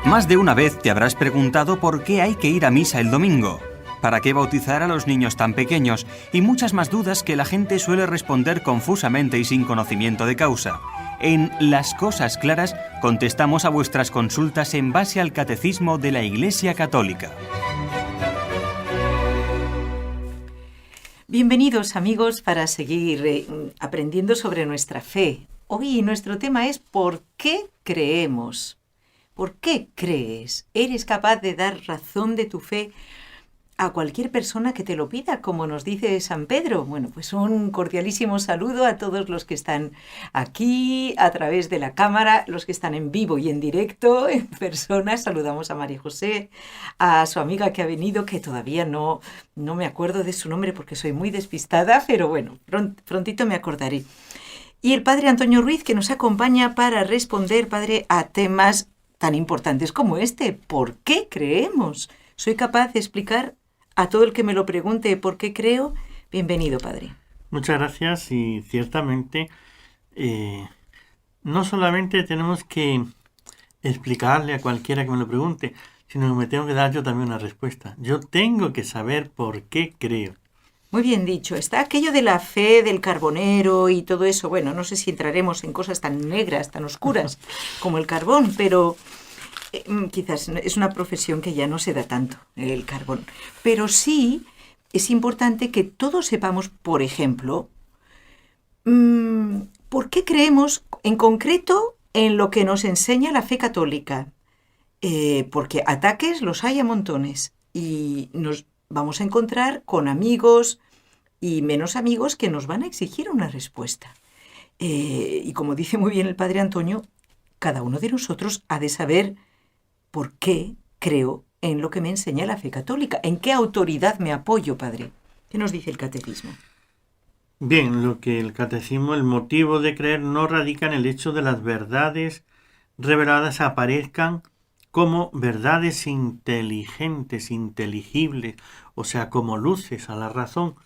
Más de una vez te habrás preguntado por qué hay que ir a misa el domingo, para qué bautizar a los niños tan pequeños y muchas más dudas que la gente suele responder confusamente y sin conocimiento de causa. En Las Cosas Claras contestamos a vuestras consultas en base al Catecismo de la Iglesia Católica. Bienvenidos amigos para seguir aprendiendo sobre nuestra fe. Hoy nuestro tema es ¿por qué creemos? ¿Por qué crees? ¿Eres capaz de dar razón de tu fe a cualquier persona que te lo pida, como nos dice San Pedro? Bueno, pues un cordialísimo saludo a todos los que están aquí a través de la cámara, los que están en vivo y en directo, en persona. Saludamos a María José, a su amiga que ha venido, que todavía no me acuerdo de su nombre porque soy muy despistada, pero bueno, prontito me acordaré. Y el padre Antonio Ruiz, que nos acompaña para responder, padre, a temas tan importantes como este. ¿Por qué creemos? ¿Soy capaz de explicar a todo el que me lo pregunte por qué creo? Bienvenido, padre. Muchas gracias y ciertamente no solamente tenemos que explicarle a cualquiera que me lo pregunte, sino que me tengo que dar yo también una respuesta. Yo tengo que saber por qué creo. Muy bien dicho. Está aquello de la fe del carbonero y todo eso. Bueno, no sé si entraremos en cosas tan negras, tan oscuras como el carbón, pero quizás es una profesión que ya no se da tanto, el carbón. Pero sí es importante que todos sepamos, por ejemplo, por qué creemos en concreto en lo que nos enseña la fe católica. Porque ataques los hay a montones y nos vamos a encontrar con amigos y menos amigos que nos van a exigir una respuesta. Y como dice muy bien el padre Antonio, cada uno de nosotros ha de saber por qué creo en lo que me enseña la fe católica. ¿En qué autoridad me apoyo, padre? ¿Qué nos dice el catecismo? Bien, lo que el catecismo, el motivo de creer no radica en el hecho de las verdades reveladas aparezcan como verdades inteligentes, inteligibles, o sea, como luces a la razón.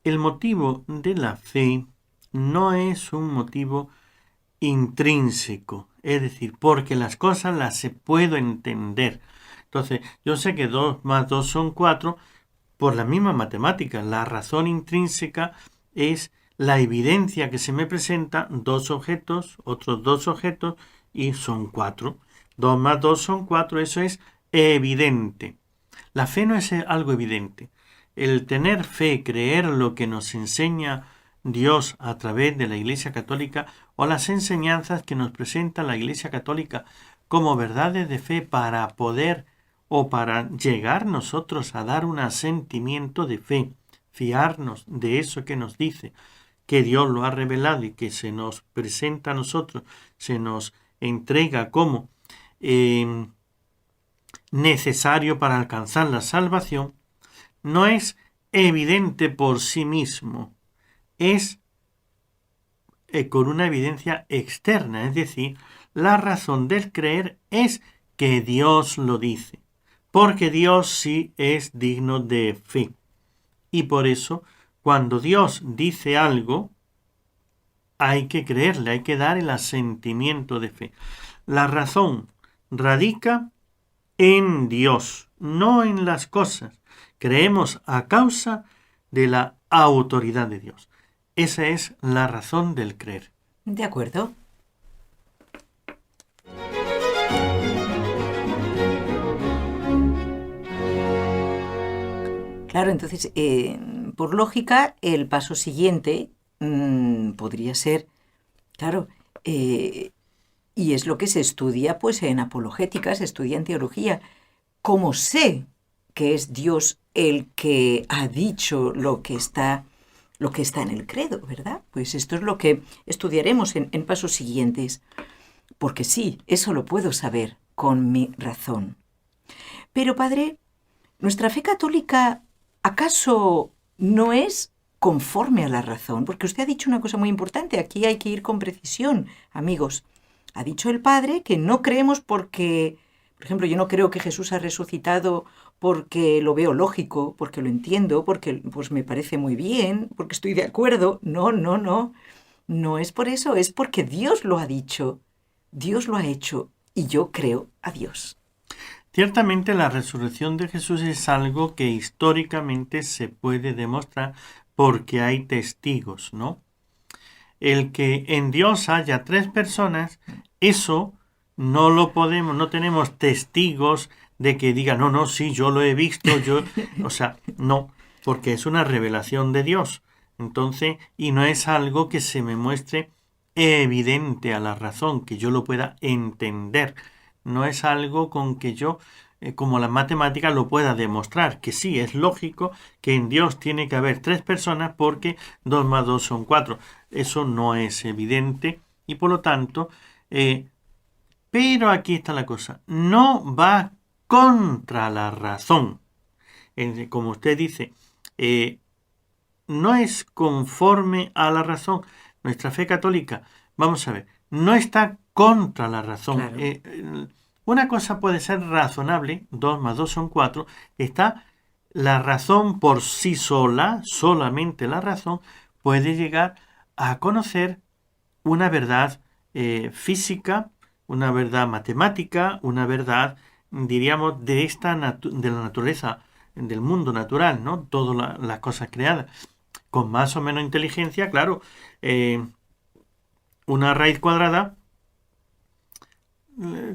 El motivo de la fe no es un motivo intrínseco, es decir, porque las cosas las puedo entender. Entonces, yo sé que 2 más 2 son 4 por la misma matemática. La razón intrínseca es la evidencia que se me presenta, 2 objetos, otros 2 objetos, y son 4. 2 más 2 son 4, eso es evidente. La fe no es algo evidente. El tener fe, creer lo que nos enseña Dios a través de la Iglesia Católica o las enseñanzas que nos presenta la Iglesia Católica como verdades de fe para poder o para llegar nosotros a dar un asentimiento de fe, fiarnos de eso que nos dice, que Dios lo ha revelado y que se nos presenta a nosotros, se nos entrega como necesario para alcanzar la salvación, no es evidente por sí mismo, es con una evidencia externa, es decir, la razón del creer es que Dios lo dice, porque Dios sí es digno de fe. Y por eso, cuando Dios dice algo, hay que creerle, hay que dar el asentimiento de fe. La razón radica en Dios, no en las cosas. Creemos a causa de la autoridad de Dios. Esa es la razón del creer. De acuerdo. Claro, entonces, por lógica, el paso siguiente podría ser, claro, y es lo que se estudia pues en apologética, se estudia en teología. ¿Cómo sé que es Dios el que ha dicho lo que está en el credo, verdad? Pues esto es lo que estudiaremos en pasos siguientes. Porque sí, eso lo puedo saber con mi razón. Pero, padre, ¿nuestra fe católica acaso no es conforme a la razón? Porque usted ha dicho una cosa muy importante, aquí hay que ir con precisión, amigos. Ha dicho el padre que no creemos porque, por ejemplo, yo no creo que Jesús ha resucitado porque lo veo lógico, porque lo entiendo, porque pues me parece muy bien, porque estoy de acuerdo. No. No es por eso, es porque Dios lo ha dicho, Dios lo ha hecho. y yo creo a Dios. Ciertamente la resurrección de Jesús es algo que históricamente se puede demostrar porque hay testigos, ¿no? El que en Dios haya 3 personas, eso no lo podemos, no tenemos testigos de que digan, no, sí, yo lo he visto, o sea, no, porque es una revelación de Dios. Entonces, y no es algo que se me muestre evidente a la razón, que yo lo pueda entender. No es algo con que yo, como la matemática, lo pueda demostrar. Que sí, es lógico que en Dios tiene que haber 3 personas porque 2 más 2 son 4. Eso no es evidente y por lo tanto, pero aquí está la cosa. No va contra la razón. Como usted dice, no es conforme a la razón. Nuestra fe católica, vamos a ver, no está contra la razón. Claro. Una cosa puede ser razonable, 2 más 2 son 4, está la razón por sí sola, solamente la razón, puede llegar a conocer una verdad física, una verdad matemática, una verdad, diríamos, de la naturaleza, del mundo natural, ¿no? Todas las cosas creadas. Con más o menos inteligencia, claro, una raíz cuadrada,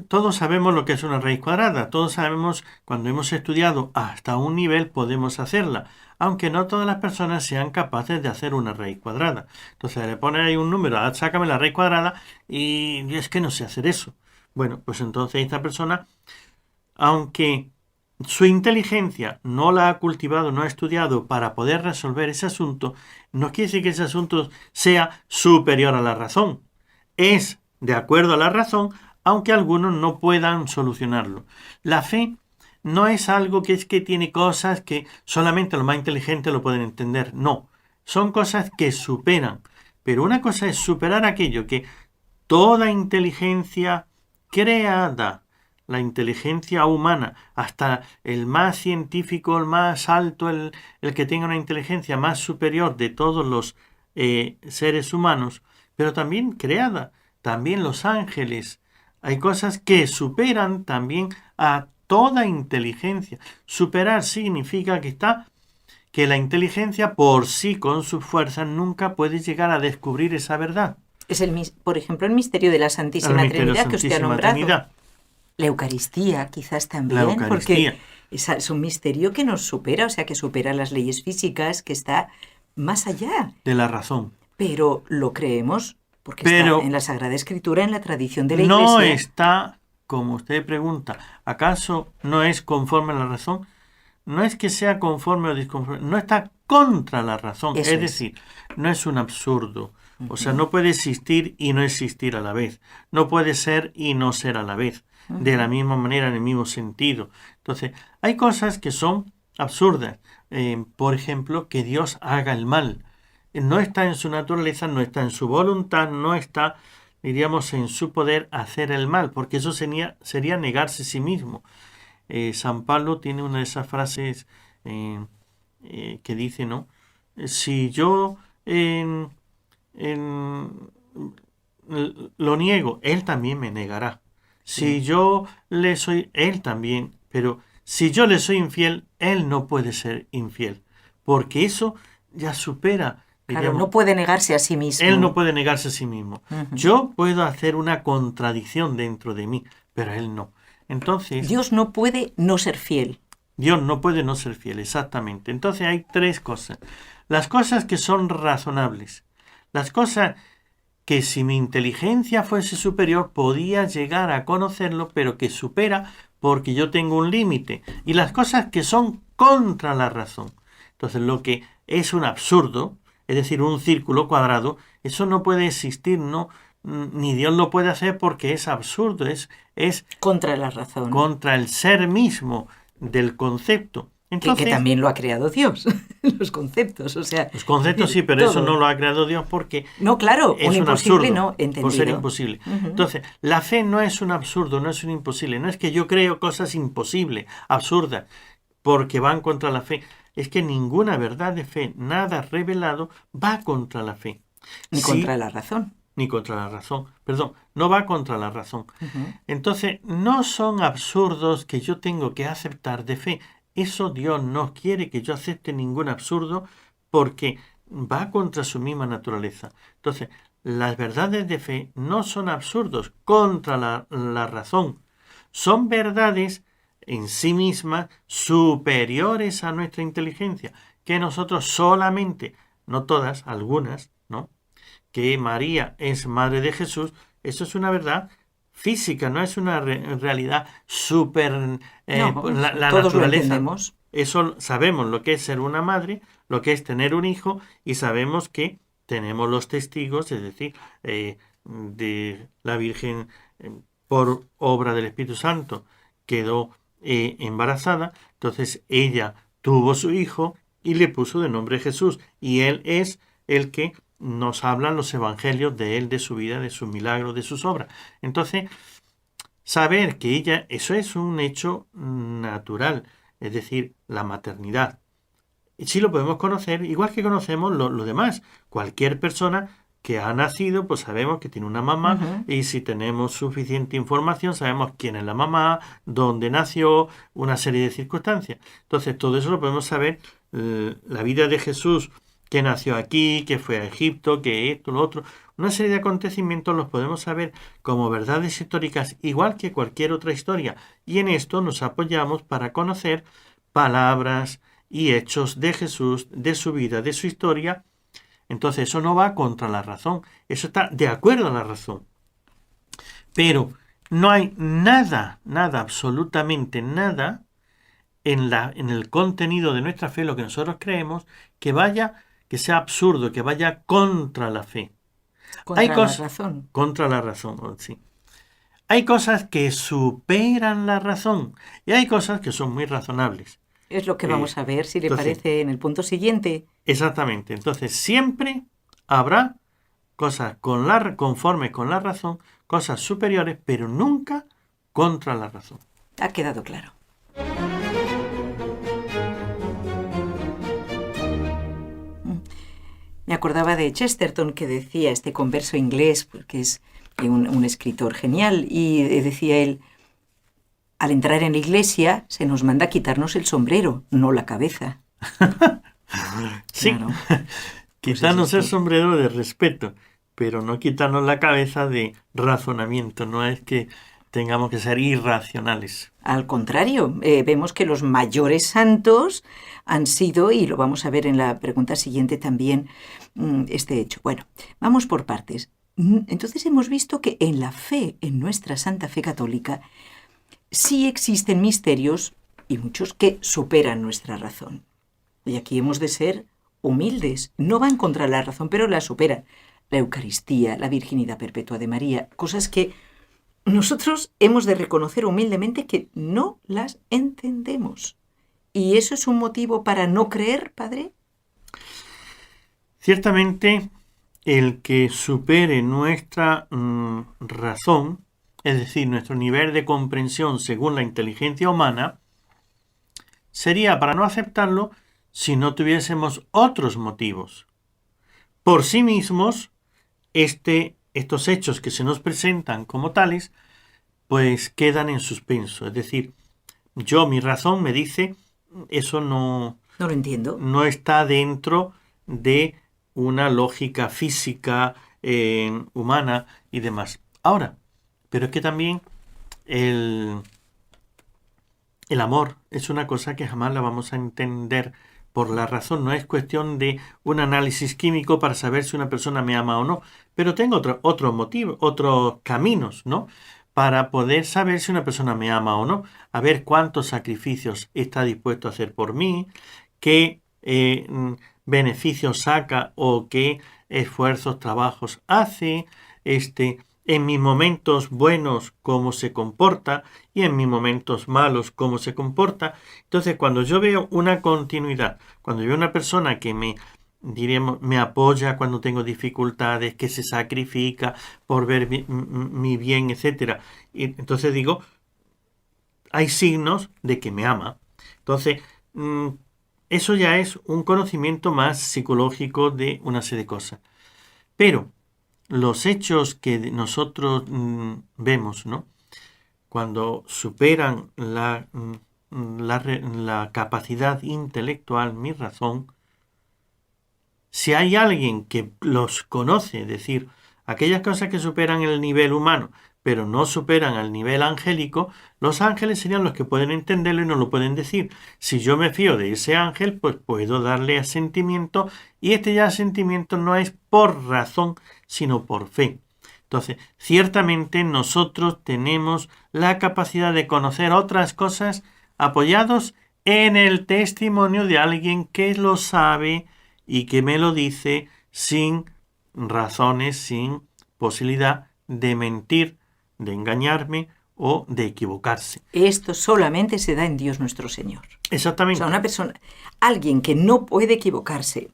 todos sabemos lo que es una raíz cuadrada, todos sabemos, cuando hemos estudiado hasta un nivel podemos hacerla, aunque no todas las personas sean capaces de hacer una raíz cuadrada. Entonces le ponen ahí un número, sácame la raíz cuadrada, y es que no sé hacer eso. Bueno, pues entonces esta persona, aunque su inteligencia no la ha cultivado, no ha estudiado para poder resolver ese asunto, no quiere decir que ese asunto sea superior a la razón. Es de acuerdo a la razón, aunque algunos no puedan solucionarlo. La fe no es algo que tiene cosas que solamente los más inteligentes lo pueden entender. No, son cosas que superan. Pero una cosa es superar aquello que toda inteligencia creada, la inteligencia humana, hasta el más científico, el más alto, el que tenga una inteligencia más superior de todos los seres humanos, pero también creada, también los ángeles. Hay cosas que superan también a toda inteligencia. Superar significa que la inteligencia por sí, con sus fuerzas, nunca puede llegar a descubrir esa verdad. Es por ejemplo, el misterio de la Santísima Trinidad que usted ha nombrado. Trinidad. La Eucaristía, quizás también, La Eucaristía. porque es un misterio que nos supera, o sea, que supera las leyes físicas, que está más allá. De la razón. Pero lo creemos porque está en la Sagrada Escritura, en la tradición de la Iglesia. No está, como usted pregunta, ¿acaso no es conforme a la razón? No es que sea conforme o disconforme, no está contra la razón. Eso es decir, no es un absurdo. O sea, no puede existir y no existir a la vez. No puede ser y no ser a la vez. De la misma manera, en el mismo sentido. Entonces, hay cosas que son absurdas. Por ejemplo, que Dios haga el mal. No está en su naturaleza, no está en su voluntad, no está, diríamos, en su poder hacer el mal, porque eso sería negarse a sí mismo. San Pablo tiene una de esas frases que dice, ¿no? Si yo lo niego, él también me negará. Si yo le soy, él también, pero si yo le soy infiel, él no puede ser infiel, porque eso ya supera. Claro, no puede negarse a sí mismo. Él no puede negarse a sí mismo. Yo puedo hacer una contradicción dentro de mí, pero él no. Entonces, Dios no puede no ser fiel. Dios no puede no ser fiel, exactamente. Entonces hay 3 cosas. Las cosas que son razonables. Las cosas que si mi inteligencia fuese superior podía llegar a conocerlo, pero que supera porque yo tengo un límite. Y las cosas que son contra la razón. Entonces lo que es un absurdo, es decir, un círculo cuadrado, eso no puede existir, no, ni Dios lo puede hacer porque es absurdo, es contra la razón. Contra el ser mismo del concepto. Entonces, que también lo ha creado Dios, los conceptos, o sea... Los conceptos sí, pero todo. Eso no lo ha creado Dios porque... No, claro, es un imposible absurdo, no, entendido. Por ser imposible. Entonces, la fe no es un absurdo, no es un imposible. No es que yo creo cosas imposibles, absurdas, porque van contra la fe. Es que ninguna verdad de fe, nada revelado, va contra la fe. Ni contra la razón. ni contra la razón. Perdón, no va contra la razón. Ujú. Entonces, no son absurdos que yo tengo que aceptar de fe. Eso Dios no quiere que yo acepte ningún absurdo porque va contra su misma naturaleza. Entonces, las verdades de fe no son absurdos contra la razón. Son verdades en sí mismas superiores a nuestra inteligencia, que nosotros solamente, no todas, algunas, ¿no? Que María es madre de Jesús, eso es una verdad física, no es una realidad súper... No, la todos lo naturaleza. entendemos. Eso sabemos lo que es ser una madre, lo que es tener un hijo, y sabemos que tenemos los testigos, es decir, de la Virgen por obra del Espíritu Santo quedó embarazada, entonces ella tuvo su hijo y le puso de nombre Jesús, y él es el que nos hablan los evangelios de él, de su vida, de sus milagros, de sus obras. Entonces, saber que ella, eso es un hecho natural, es decir, la maternidad. Y sí lo podemos conocer, igual que conocemos lo demás. Cualquier persona que ha nacido, pues sabemos que tiene una mamá, Ujú. y si tenemos suficiente información, sabemos quién es la mamá, dónde nació, una serie de circunstancias. Entonces, todo eso lo podemos saber. La vida de Jesús, que nació aquí, que fue a Egipto, que esto, lo otro, una serie de acontecimientos los podemos saber como verdades históricas, igual que cualquier otra historia. Y en esto nos apoyamos para conocer palabras y hechos de Jesús, de su vida, de su historia. Entonces eso no va contra la razón, eso está de acuerdo a la razón. Pero no hay nada, absolutamente nada en el contenido de nuestra fe, lo que nosotros creemos, que sea absurdo, que vaya contra la fe. Hay Contra la cosas razón. contra la razón, sí. Hay cosas que superan la razón y hay cosas que son muy razonables. Es lo que vamos a ver, si le entonces, parece, en el punto siguiente. Exactamente. Entonces, siempre habrá cosas conforme con la razón, cosas superiores, pero nunca contra la razón. Ha quedado claro. Me acordaba de Chesterton, que decía, este converso inglés, porque es un escritor genial, y decía él: al entrar en la iglesia se nos manda quitarnos el sombrero, no la cabeza. Sí, Claro. quitarnos Pues el es esto. sombrero de respeto, pero no quitarnos la cabeza de razonamiento. No es que tengamos que ser irracionales. Al contrario, vemos que los mayores santos han sido, y lo vamos a ver en la pregunta siguiente también, este hecho. Bueno, vamos por partes. Entonces hemos visto que en la fe, en nuestra Santa Fe Católica, sí existen misterios, y muchos, que superan nuestra razón. Y aquí hemos de ser humildes. No van contra la razón, pero la superan. La Eucaristía, la Virginidad Perpetua de María, cosas que nosotros hemos de reconocer humildemente que no las entendemos. ¿Y eso es un motivo para no creer, Padre? Ciertamente, el que supere nuestra razón, es decir, nuestro nivel de comprensión según la inteligencia humana, sería para no aceptarlo si no tuviésemos otros motivos. Por sí mismos, estos hechos que se nos presentan como tales, pues quedan en suspenso. Es decir, mi razón me dice, eso No lo entiendo. no está dentro de una lógica física, humana y demás. Ahora, pero es que también el amor es una cosa que jamás la vamos a entender por la razón. No es cuestión de un análisis químico para saber si una persona me ama o no. Pero tengo otros motivos, otros caminos, ¿no? Para poder saber si una persona me ama o no. A ver cuántos sacrificios está dispuesto a hacer por mí, qué beneficios saca o qué esfuerzos, trabajos hace, en mis momentos buenos cómo se comporta y en mis momentos malos cómo se comporta. Entonces, cuando yo veo una continuidad, cuando veo una persona que me apoya cuando tengo dificultades, que se sacrifica por ver mi bien, etc. Y entonces digo, hay signos de que me ama. Entonces, eso ya es un conocimiento más psicológico de una serie de cosas. Pero los hechos que nosotros vemos, ¿no? Cuando superan la capacidad intelectual, mi razón, si hay alguien que los conoce, es decir, aquellas cosas que superan el nivel humano, pero no superan al nivel angélico, los ángeles serían los que pueden entenderlo y nos lo pueden decir. Si yo me fío de ese ángel, pues puedo darle asentimiento, y este ya asentimiento no es por razón, sino por fe. Entonces, ciertamente nosotros tenemos la capacidad de conocer otras cosas apoyados en el testimonio de alguien que lo sabe y que me lo dice sin razones, sin posibilidad de mentir, de engañarme o de equivocarse. Esto solamente se da en Dios nuestro Señor. O Exactamente. sea, una persona, alguien que no puede equivocarse,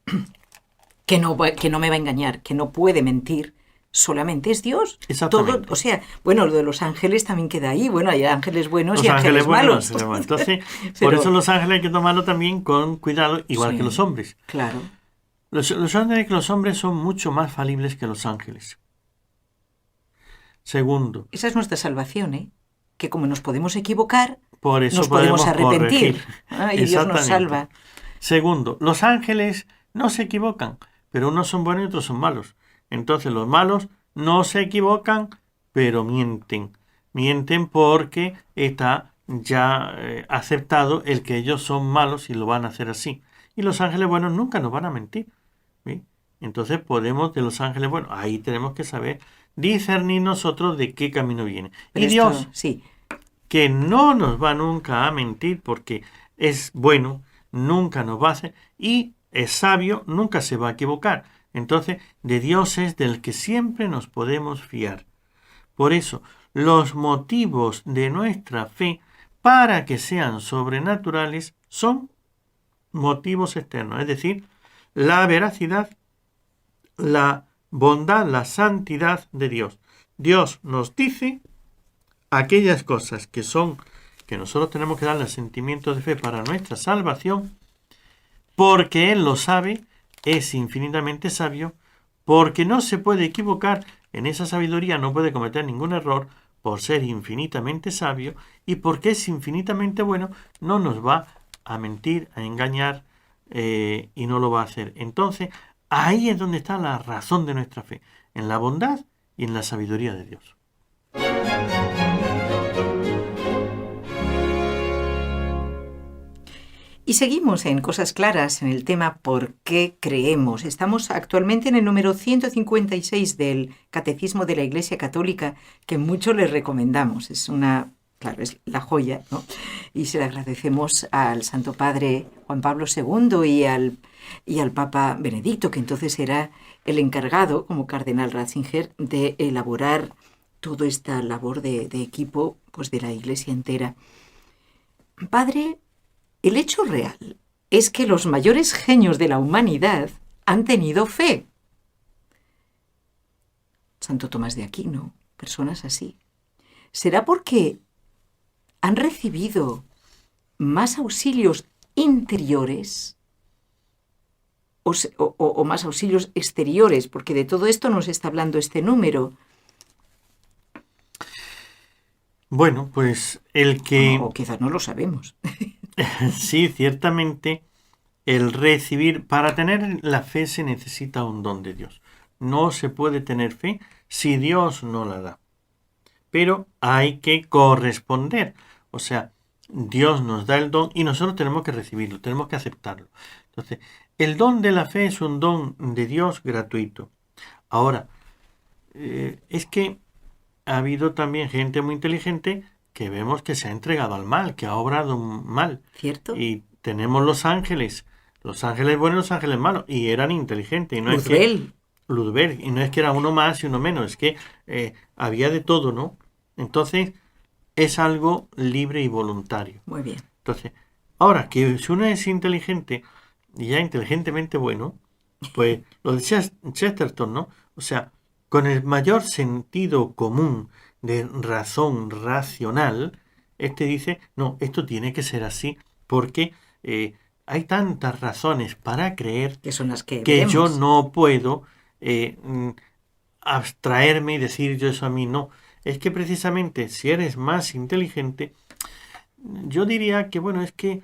que no me va a engañar, que no puede mentir, solamente es Dios. Exactamente. Todo, o sea, bueno, lo de los ángeles también queda ahí. Bueno, hay ángeles buenos Los y ángeles malos. Entonces, Pero, por eso los ángeles hay que tomarlo también con cuidado, igual sí, que los hombres. Claro. Los hombres son mucho más falibles que los ángeles. Segundo, Esa es nuestra salvación, ¿eh? Que como nos podemos equivocar, por eso nos podemos arrepentir. corregir. Y Dios nos salva. Segundo, los ángeles no se equivocan, pero unos son buenos y otros son malos. Entonces los malos no se equivocan, pero mienten. Mienten porque está ya aceptado el que ellos son malos y lo van a hacer así. Y los ángeles buenos nunca nos van a mentir. ¿Sí? Entonces podemos, de los ángeles buenos, ahí tenemos que saber discernir nosotros de qué camino viene. Pero y Dios, esto, sí, que no nos va nunca a mentir porque es bueno, nunca nos va a hacer, y es sabio, nunca se va a equivocar. Entonces, de Dios es del que siempre nos podemos fiar. Por eso, los motivos de nuestra fe para que sean sobrenaturales son motivos externos, es decir, la veracidad, la bondad, la santidad de Dios. Dios nos dice aquellas cosas que nosotros tenemos que darle sentimiento de fe para nuestra salvación, porque Él lo sabe, es infinitamente sabio, porque no se puede equivocar en esa sabiduría, no puede cometer ningún error por ser infinitamente sabio, y porque es infinitamente bueno, no nos va a mentir, a engañar, y no lo va a hacer. Entonces, ahí es donde está la razón de nuestra fe, en la bondad y en la sabiduría de Dios. Y seguimos en Cosas Claras, en el tema ¿por qué creemos? Estamos actualmente en el número 156 del Catecismo de la Iglesia Católica, que mucho les recomendamos. Es es la joya, ¿no? Y se le agradecemos al Santo Padre Juan Pablo II y al Papa Benedicto, que entonces era el encargado, como Cardenal Ratzinger, de elaborar toda esta labor de equipo, pues, de la Iglesia entera. Padre, el hecho real es que los mayores genios de la humanidad han tenido fe. Santo Tomás de Aquino, personas así. ¿Será porque han recibido más auxilios interiores o más auxilios exteriores? Porque de todo esto nos está hablando este número. Bueno, pues el que... O quizás no lo sabemos. Sí, ciertamente, el recibir, para tener la fe se necesita un don de Dios. No se puede tener fe si Dios no la da. Pero hay que corresponder. O sea, Dios nos da el don y nosotros tenemos que recibirlo, tenemos que aceptarlo. Entonces, el don de la fe es un don de Dios gratuito. Ahora, es que ha habido también gente muy inteligente que vemos que se ha entregado al mal, que ha obrado mal. ¿Cierto? Y tenemos los ángeles buenos y los ángeles malos, y eran inteligentes. Y no Luzbel, y no es que era uno más y uno menos, es que había de todo, ¿no? Entonces, es algo libre y voluntario. Muy bien. Entonces, ahora, que si uno es inteligente, y ya inteligentemente bueno, pues lo de Chesterton, ¿no? O sea, con el mayor sentido común de razón racional, dice, no, esto tiene que ser así, porque hay tantas razones para creer Que son las que yo veremos. no puedo abstraerme y decir yo eso a mí. No, es que precisamente si eres más inteligente, yo diría que, bueno, es que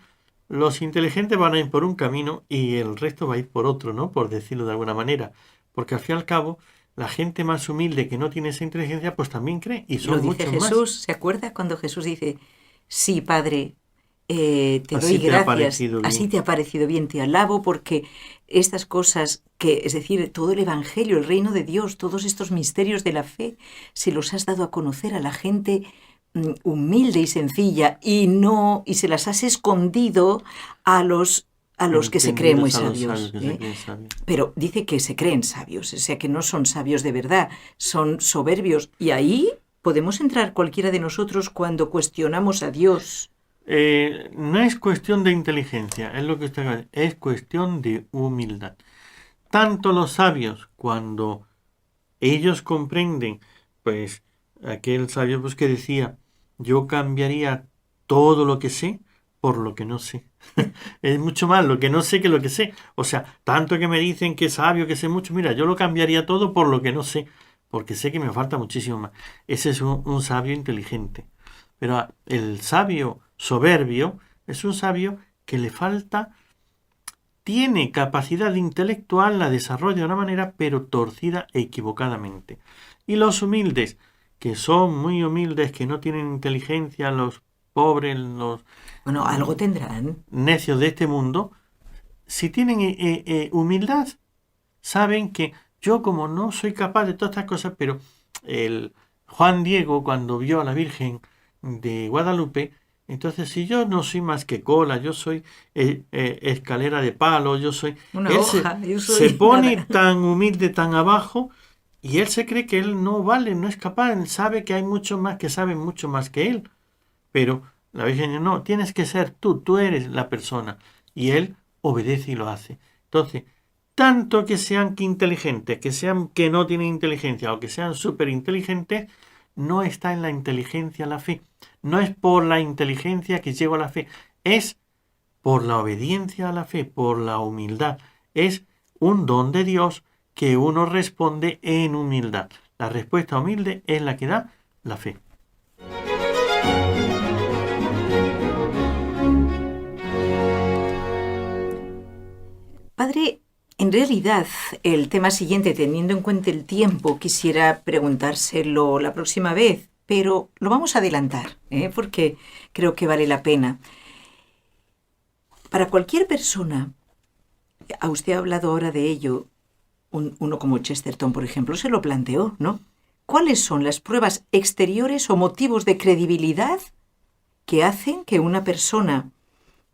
los inteligentes van a ir por un camino y el resto va a ir por otro, ¿no? Por decirlo de alguna manera. Porque al fin y al cabo, la gente más humilde que no tiene esa inteligencia, pues también cree, y Lo son dice muchos más. Jesús, ¿se acuerda cuando Jesús dice, sí, Padre, te Así doy te ha gracias, parecido así bien. te ha parecido bien, te alabo porque estas cosas que, es decir, todo el Evangelio, el reino de Dios, todos estos misterios de la fe, se los has dado a conocer a la gente humilde y sencilla y se las has escondido a los que se creen muy Entendidos a los sabios sabios. que se creen sabios. Pero dice que se creen sabios, o sea que no son sabios de verdad, son soberbios. Y ahí podemos entrar cualquiera de nosotros cuando cuestionamos a Dios. No es cuestión de inteligencia, es lo que está acá, es cuestión de humildad. Tanto los sabios, cuando ellos comprenden, pues aquel sabio pues que decía, yo cambiaría todo lo que sé por lo que no sé. Es mucho más lo que no sé que lo que sé. O sea, tanto que me dicen que sabio, que sé mucho, mira, yo lo cambiaría todo por lo que no sé, porque sé que me falta muchísimo más. Ese es un sabio inteligente. Pero el sabio soberbio es un sabio que le falta, tiene capacidad intelectual, la desarrolla de una manera, pero torcida e equivocadamente. Y los humildes, que son muy humildes, que no tienen inteligencia, los pobres, los Bueno, algo tendrán. necios de este mundo, si tienen humildad, saben que yo como no soy capaz de todas estas cosas, pero el Juan Diego cuando vio a la Virgen de Guadalupe, entonces si yo no soy más que cola, yo soy escalera de palo, yo soy... Una Él hoja, yo se soy pone nada. tan humilde, tan abajo, y él se cree que él no vale, no es capaz, él sabe que hay muchos más que saben mucho más que él, pero la Virgen dice, no, tienes que ser tú eres la persona, y él obedece y lo hace. Entonces, tanto que sean que inteligentes, que sean que no tienen inteligencia o que sean súper inteligentes, no está en la inteligencia la fe. No es por la inteligencia que llego a la fe, es por la obediencia a la fe, por la humildad. Es un don de Dios que uno responde en humildad. La respuesta humilde es la que da la fe. Padre, en realidad, el tema siguiente, teniendo en cuenta el tiempo, quisiera preguntárselo la próxima vez, pero lo vamos a adelantar, porque creo que vale la pena. Para cualquier persona, a usted ha hablado ahora de ello, uno como Chesterton, por ejemplo, se lo planteó, ¿no? ¿Cuáles son las pruebas exteriores o motivos de credibilidad que hacen que una persona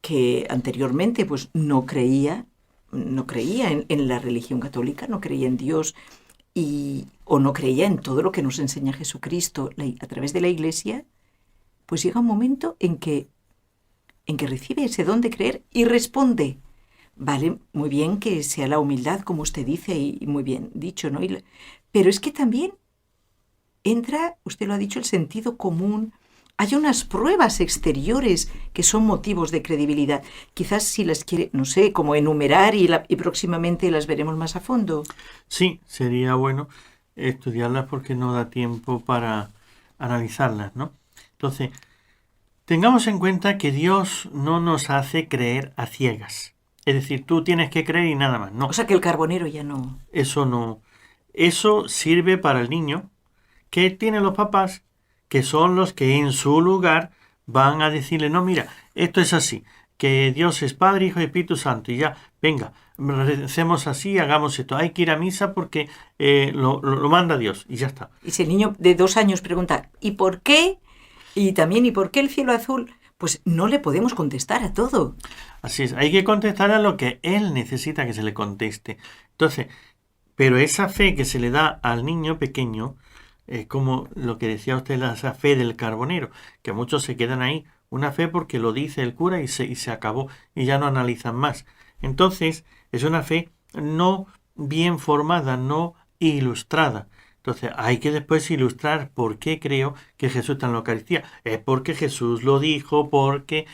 que anteriormente pues no creía en la religión católica, no creía en Dios o no creía en todo lo que nos enseña Jesucristo a través de la Iglesia, pues llega un momento en que recibe ese don de creer y responde? Vale, muy bien que sea la humildad, como usted dice, y muy bien dicho, ¿no? Pero es que también entra, usted lo ha dicho, el sentido común. Hay unas pruebas exteriores que son motivos de credibilidad. Quizás si las quiere, no sé, como enumerar y próximamente las veremos más a fondo. Sí, sería bueno estudiarlas porque no da tiempo para analizarlas, ¿no? Entonces, tengamos en cuenta que Dios no nos hace creer a ciegas. Es decir, tú tienes que creer y nada más. No, O sea que el carbonero ya no. eso no. Eso sirve para el niño que tiene los papás, que son los que en su lugar van a decirle, no, mira, esto es así, que Dios es Padre, Hijo y Espíritu Santo, y ya, venga, recemos así, hagamos esto, hay que ir a misa porque lo manda Dios, y ya está. Y si el niño de 2 años pregunta, ¿y por qué? Y también, ¿y por qué el cielo azul? Pues no le podemos contestar a todo. Así es, hay que contestar a lo que él necesita que se le conteste. Entonces, pero esa fe que se le da al niño pequeño, es como lo que decía usted, esa fe del carbonero, que muchos se quedan ahí, una fe porque lo dice el cura y se acabó, y ya no analizan más. Entonces, es una fe no bien formada, no ilustrada. Entonces, hay que después ilustrar por qué creo que Jesús está en la Eucaristía. Es porque Jesús lo dijo, porque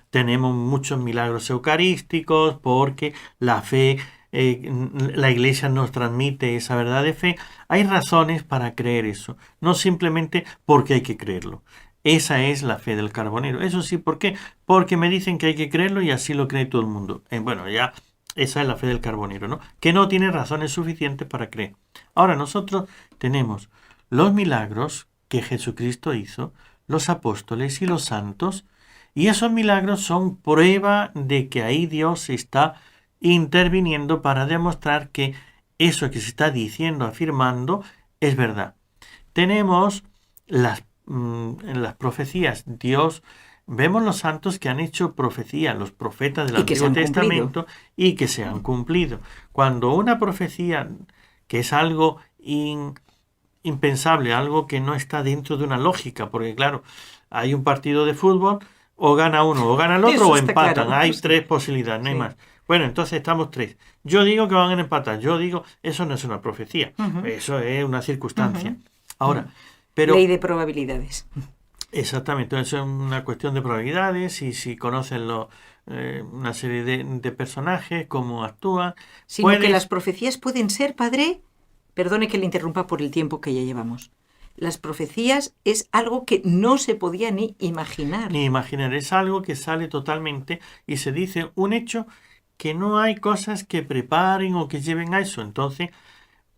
tenemos muchos milagros eucarísticos, porque la fe la Iglesia nos transmite esa verdad de fe, hay razones para creer eso, no simplemente porque hay que creerlo. Esa es la fe del carbonero. Eso sí, ¿por qué? Porque me dicen que hay que creerlo y así lo cree todo el mundo. Bueno, ya esa es la fe del carbonero, ¿no? Que no tiene razones suficientes para creer. Ahora, nosotros tenemos los milagros que Jesucristo hizo, los apóstoles y los santos, y esos milagros son prueba de que ahí Dios está interviniendo para demostrar que eso que se está diciendo, afirmando, es verdad. Tenemos en las profecías, Dios, vemos los santos que han hecho profecía, los profetas del Antiguo Testamento, y que se han cumplido. Cuando una profecía, que es algo impensable, algo que no está dentro de una lógica, porque claro, hay un partido de fútbol, o gana uno, o gana el otro, o empatan. Claro. Hay tres posibilidades, no hay más. Bueno, entonces estamos tres. Yo digo que van a empatar. Yo digo, eso no es una profecía. Eso es una circunstancia. Ahora, pero... Ley de probabilidades. Exactamente. Eso es una cuestión de probabilidades y si conocen una serie de personajes, cómo actúan. Sino que las profecías pueden ser, padre... Perdone que le interrumpa por el tiempo que ya llevamos. Las profecías es algo que no se podía ni imaginar. Ni imaginar. Es algo que sale totalmente y se dice un hecho que no hay cosas que preparen o que lleven a eso. Entonces,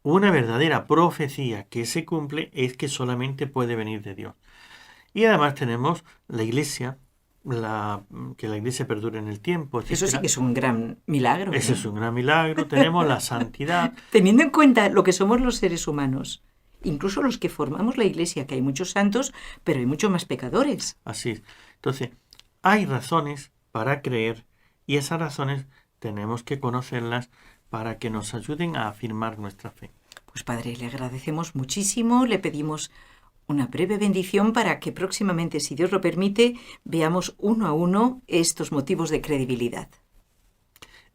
una verdadera profecía que se cumple es que solamente puede venir de Dios. Y además tenemos la Iglesia, que la Iglesia perdure en el tiempo, etc. Eso sí que es un gran milagro. Ese es un gran milagro. Tenemos la santidad. Teniendo en cuenta lo que somos los seres humanos, incluso los que formamos la Iglesia, que hay muchos santos, pero hay muchos más pecadores. Así es. Entonces, hay razones para creer y esas razones tenemos que conocerlas para que nos ayuden a afirmar nuestra fe. Pues Padre, le agradecemos muchísimo, le pedimos una breve bendición para que próximamente, si Dios lo permite, veamos uno a uno estos motivos de credibilidad.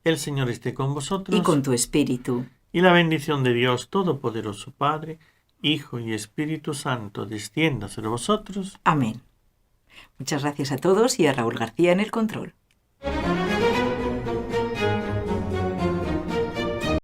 El Señor esté con vosotros. Y con tu espíritu. Y la bendición de Dios Todopoderoso, Padre, Hijo y Espíritu Santo, descienda sobre vosotros. Amén. Muchas gracias a todos y a Raúl García en el control.